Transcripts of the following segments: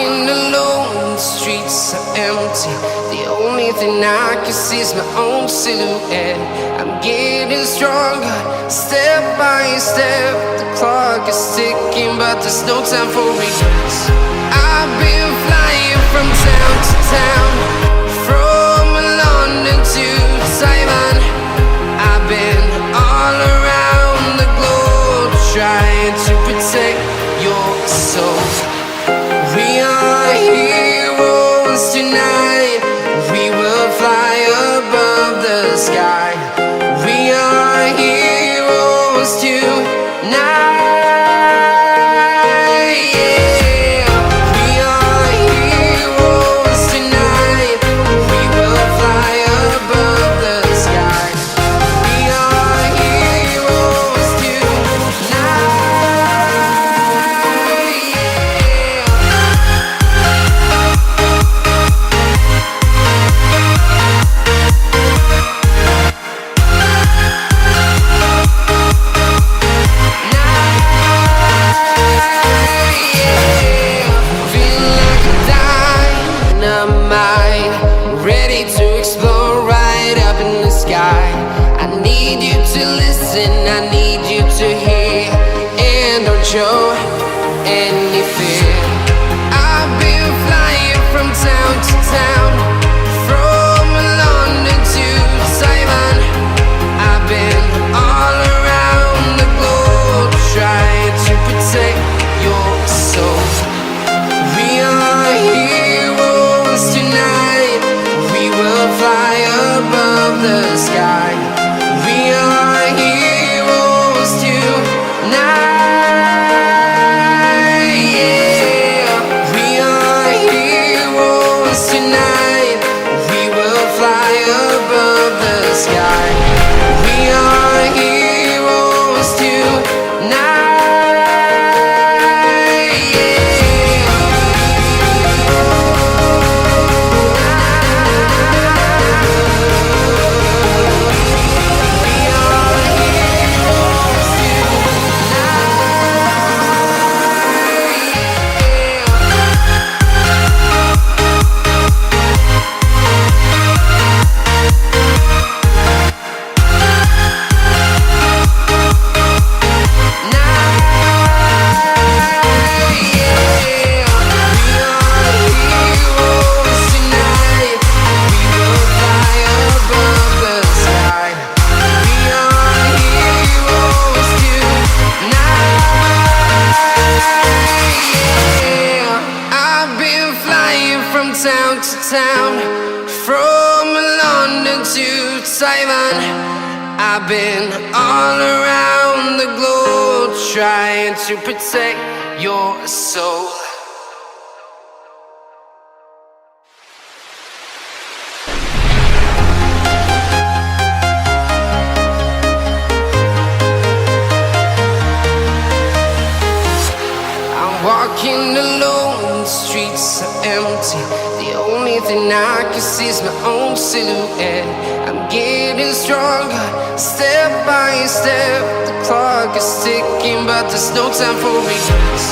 walking alone, the streets are empty. The only thing I can see is my own silhouette. I'm getting stronger, step by step. The clock is ticking, but there's no time for regrets. I've been flying from town to town, from London to Taiwan. I've been all around the globe, trying to protect your soul. We are heroes tonight. We will fly above the sky. We are heroes tonight. Yeah. We are heroes tonight. We will fly above the sky. We are heroes tonight. Ready to explore right up in the sky. I need you to listen, I need you to hear, and don't show any fear. I've been flying from town to town, from London to Taiwan. I've been all around the globe, trying to protect your soul. We are heroes tonight. We will fly above the sky. We are heroes tonight. Yeah. We are heroes tonight. We will fly above the sky. We are heroes tonight. Town to town, from London to Taiwan. I've been all around the globe, trying to protect your soul. I'm walking alone, the streets are empty. The only thing I can see is my own silhouette. I'm getting stronger, step by step. The clock is ticking, but there's no time for regrets.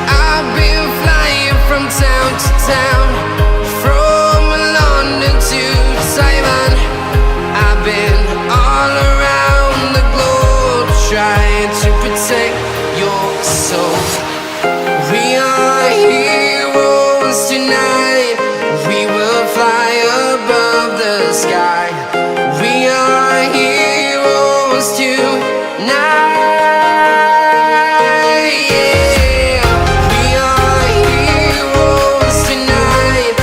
I've been flying from town to town, from London to Taiwan. I've been all around the globe, trying to protect your soul. We are heroes tonight. We will fly above the sky. We are heroes tonight. Yeah. We are heroes tonight.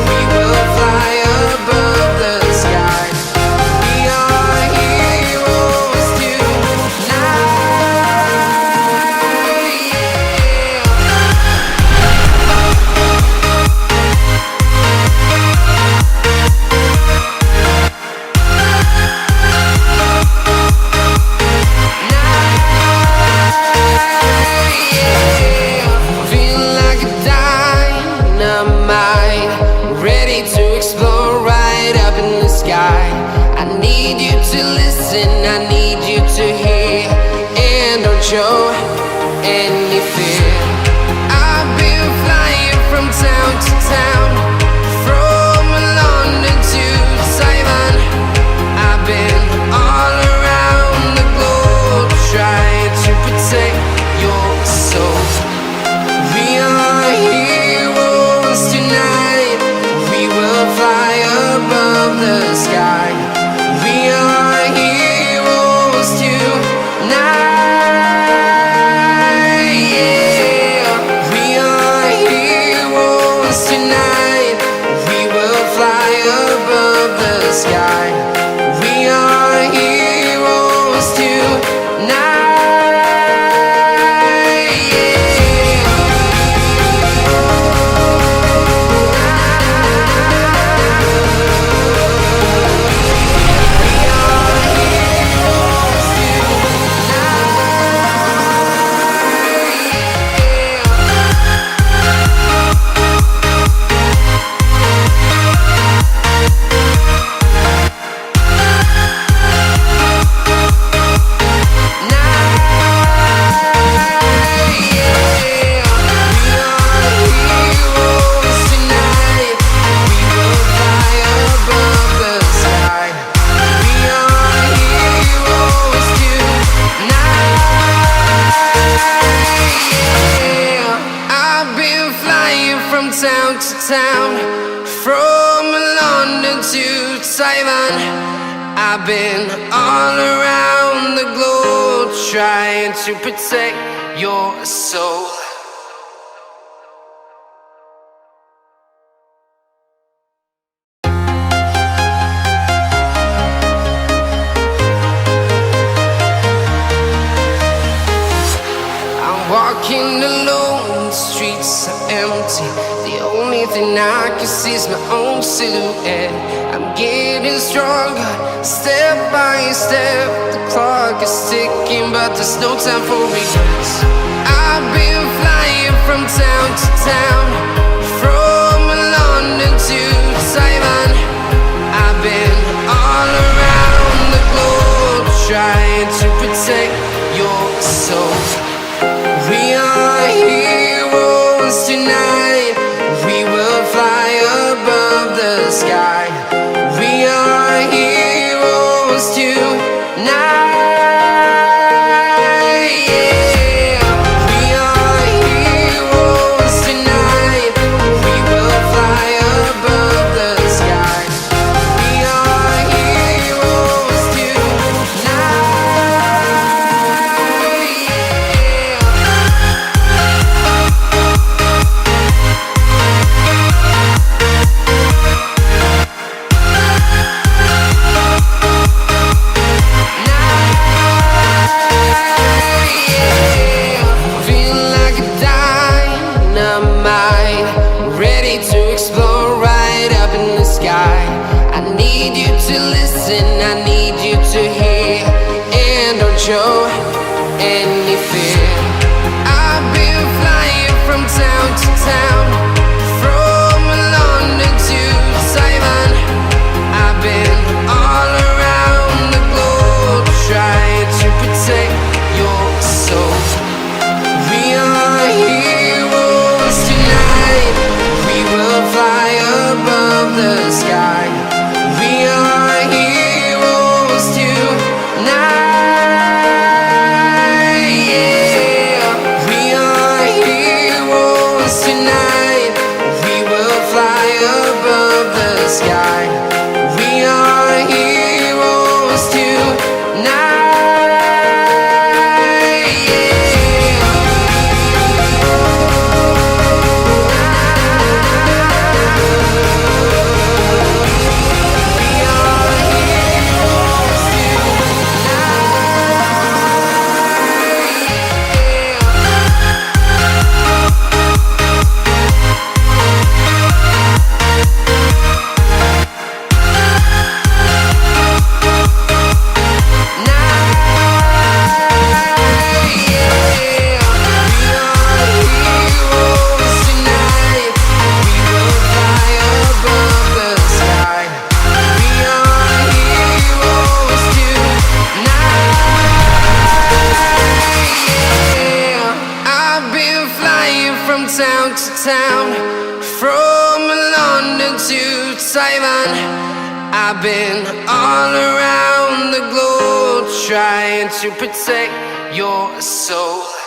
We will fly above the sky. We are heroes tonight. Ready to explore right up in the sky. I need you to listen, I need you to hear, and don't show any fear. I've been flying from town to town, from London to Taiwan. I've been all around the globe trying to protect your soul. We are heroes tonight. We will fly above the sky. We are heroes tonight. Yeah. We are heroes tonight. We will fly above the sky. We are heroes tonight. Town to town, from London to Taiwan. I've been all around the globe trying to protect your soul. I'm walking alone, the streets are empty. The only thing I can see is my own silhouette. I'm getting stronger, step by step. The clock is ticking, but there's no time for regrets. I've been flying from town to town, from London to Taiwan. I've been all around the globe trying to protect your soul. We are heroes tonight. We will fly above the sky. We are heroes tonight. Yeah. We are heroes tonight. We will fly above the sky. We are heroes tonight. I need you to hear, and don't show any fear. I've been flying from town to town, from London to Taiwan. I've been all around the globe trying to protect your soul. We are heroes tonight. We will fly above the sky. We are heroes tonight. Yeah. We are heroes tonight. We will fly above the sky. We are heroes tonight. town to town, from London to Taiwan. I've been all around the globe trying to protect your soul.